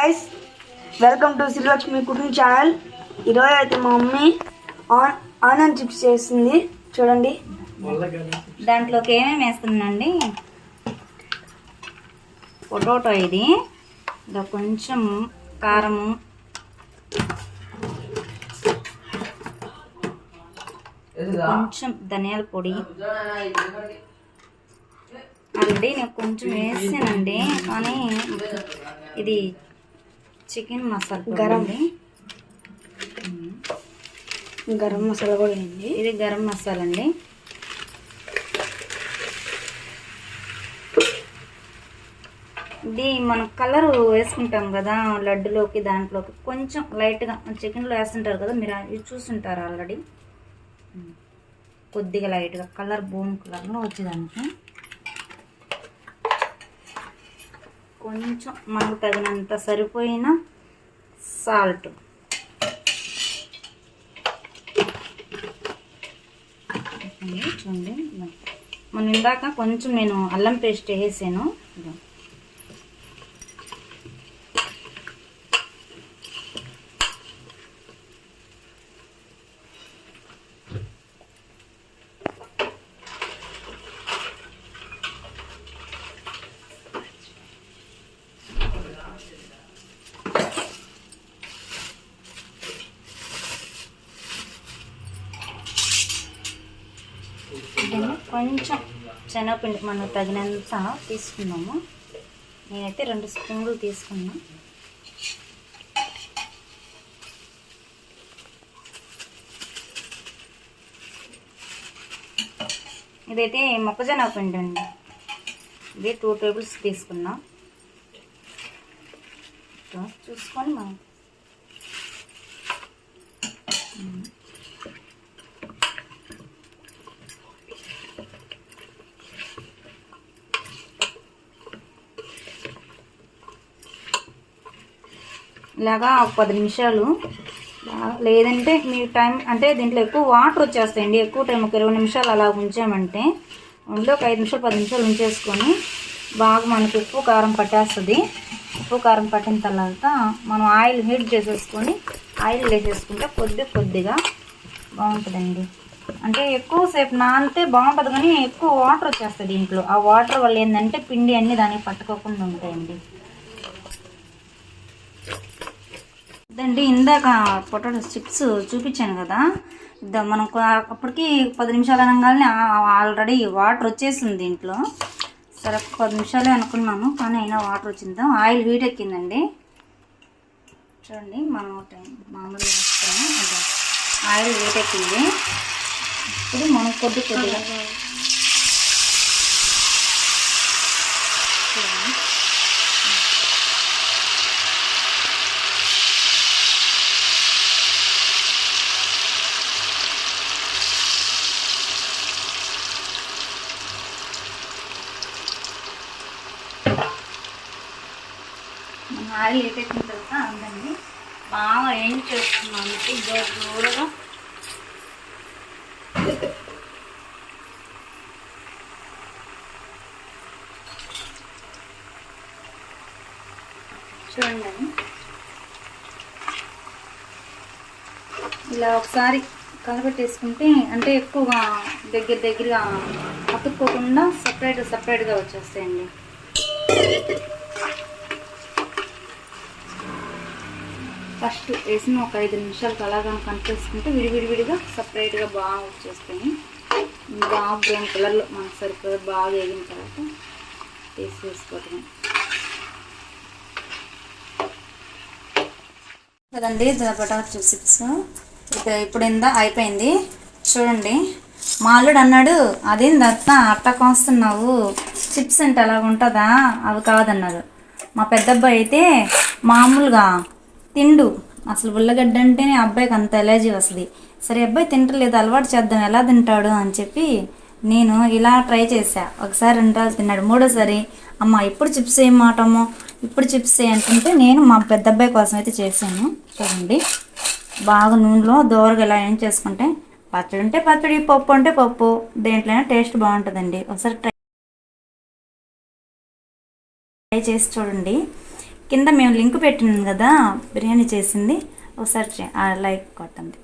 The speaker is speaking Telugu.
Guys, welcome to Srilakshmi cooking channel. ఈరోజు అయితే మా మమ్మీ ఆనియన్ చిప్స్ చేస్తుంది. చూడండి, దాంట్లోకి ఏమేమి వేస్తుందండి. పొటాటో, ఇది కొంచెం కారము, కొంచెం ధనియాల పొడి. ఆల్రెడీ నేను కొంచెం వేసానండి, కానీ ఇది చికెన్ మసాలా, గరం మసాలా కూడా ఉంది. ఇది గరం మసాలా అండి. ఇది మనం కలర్ వేసుకుంటాం కదా లడ్డులోకి, దాంట్లోకి కొంచెం లైట్గా చికెన్లో వేస్తుంటారు కదా, మీరు ఇది చూస్తుంటారు ఆల్రెడీ. కొద్దిగా లైట్గా కలర్ బోన్ కలర్లో వచ్చేదానికి కొంచెం మనకు తగినంత సరిపోయిన సాల్ట్. చూడండి, మనం ఇందాక కొంచెం నేను అల్లం పేస్ట్ వేసాను. కొంచెం శనగపిండి మనం తగినంత తీసుకున్నాము. నేనైతే 2 స్పూన్లు తీసుకున్నా. ఇదైతే మొక్కజొన్న పిండి అండి. ఇది 2 టేబుల్స్ తీసుకున్నా. చూసుకొని మనం ఇలాగా 10 నిమిషాలు, లేదంటే మీ టైం అంటే దీంట్లో ఎక్కువ వాటర్ వచ్చేస్తాయండి. ఎక్కువ టైం ఒక 20 నిమిషాలు అలా ఉంచామంటే, అందులో ఒక 5 నిమిషాలు 10 నిమిషాలు ఉంచేసుకొని బాగా మనకి ఉప్పు కారం పట్టేస్తుంది. ఉప్పు కారం పట్టిన తర్వాత మనం ఆయిల్ హీట్ చేసేసుకొని ఆయిల్ వేసేసుకుంటే కొద్దిగా బాగుంటుందండి. అంటే ఎక్కువసేపు నానితే బాగుంటుంది, కానీ ఎక్కువ వాటర్ వచ్చేస్తుంది దీంట్లో. ఆ వాటర్ వల్ల ఏంటంటే పిండి అన్నీ దానికి పట్టుకోకుండా ఉంటాయండి. ఇదండి, ఇందాక పొటాటో చిప్స్ చూపించాను కదా, మనం అప్పటికి 10 నిమిషాలు అనగానే ఆల్రెడీ వాటర్ వచ్చేసింది దీంట్లో. సరే 10 నిమిషాలే అనుకున్నాను, కానీ అయినా వాటర్ వచ్చిందా. ఆయిల్ హీట్ ఎక్కిందండి. చూడండి, మనం మామూలుగా వేస్తాము. ఆయిల్ హీట్ ఎక్కింది. ఇప్పుడు మనం కొద్దిగా ఆయిల్ హీట్ ఎక్కిన తర్వాత అందరినీ బాగా ఏం చేస్తున్నాను దూరగా. చూడండి, ఇలా ఒకసారి కలబెట్టేసుకుంటే అంటే ఎక్కువగా దగ్గరగా అతుక్కోకుండా సపరేట్గా వచ్చేస్తాయండి. ఫస్ట్ వేసిన ఒక 5 నిమిషాలకు అలాగా కనిపిస్తుంటే విడివిడిగా సపరేట్గా బాగా వచ్చేస్తాయి. బాగా బ్రౌన్ కలర్లో మనకు సరిపోయి బాగా వేగిన తర్వాత వేసుకోవటం కదండి. పొటాటో చిప్స్ ఇప్పుడు అయిపోయింది. చూడండి, మా అల్లుడు అన్నాడు, అదేంది అట్ట కోస్తున్నావు, చిప్స్ అంటే అలాగ ఉంటుందా, అవి కాదన్నారు. మా పెద్దబ్బాయి అయితే మామూలుగా తిండు, అసలు ఉల్లగడ్డ అంటేనే అబ్బాయికి అంత ఎలర్జీ వస్తుంది. సరే అబ్బాయి తింటలేదు, అలవాటు చేద్దాం, ఎలా తింటాడు అని చెప్పి నేను ఇలా ట్రై చేశా. ఒకసారి 2 రోజులు తిన్నాడు. మూడోసారి అమ్మ ఇప్పుడు చిప్స్ వేయమాటము, ఇప్పుడు చిప్స్ అంటుంటే నేను మా పెద్ద అబ్బాయి కోసం అయితే చేశాను. చూడండి, బాగా నూనెలో దోరగా ఇలా ఏం చేసుకుంటే, పచ్చడి అంటే పచ్చడి, పప్పు అంటే పప్పు, దేంట్లో టేస్ట్ బాగుంటుందండి. ఒకసారి ట్రై చేసి చూడండి. కింద మేము లింక్ పెట్టినాం కదా బిర్యానీ చేసింది, ఒకసారి లైక్ కొట్టండి.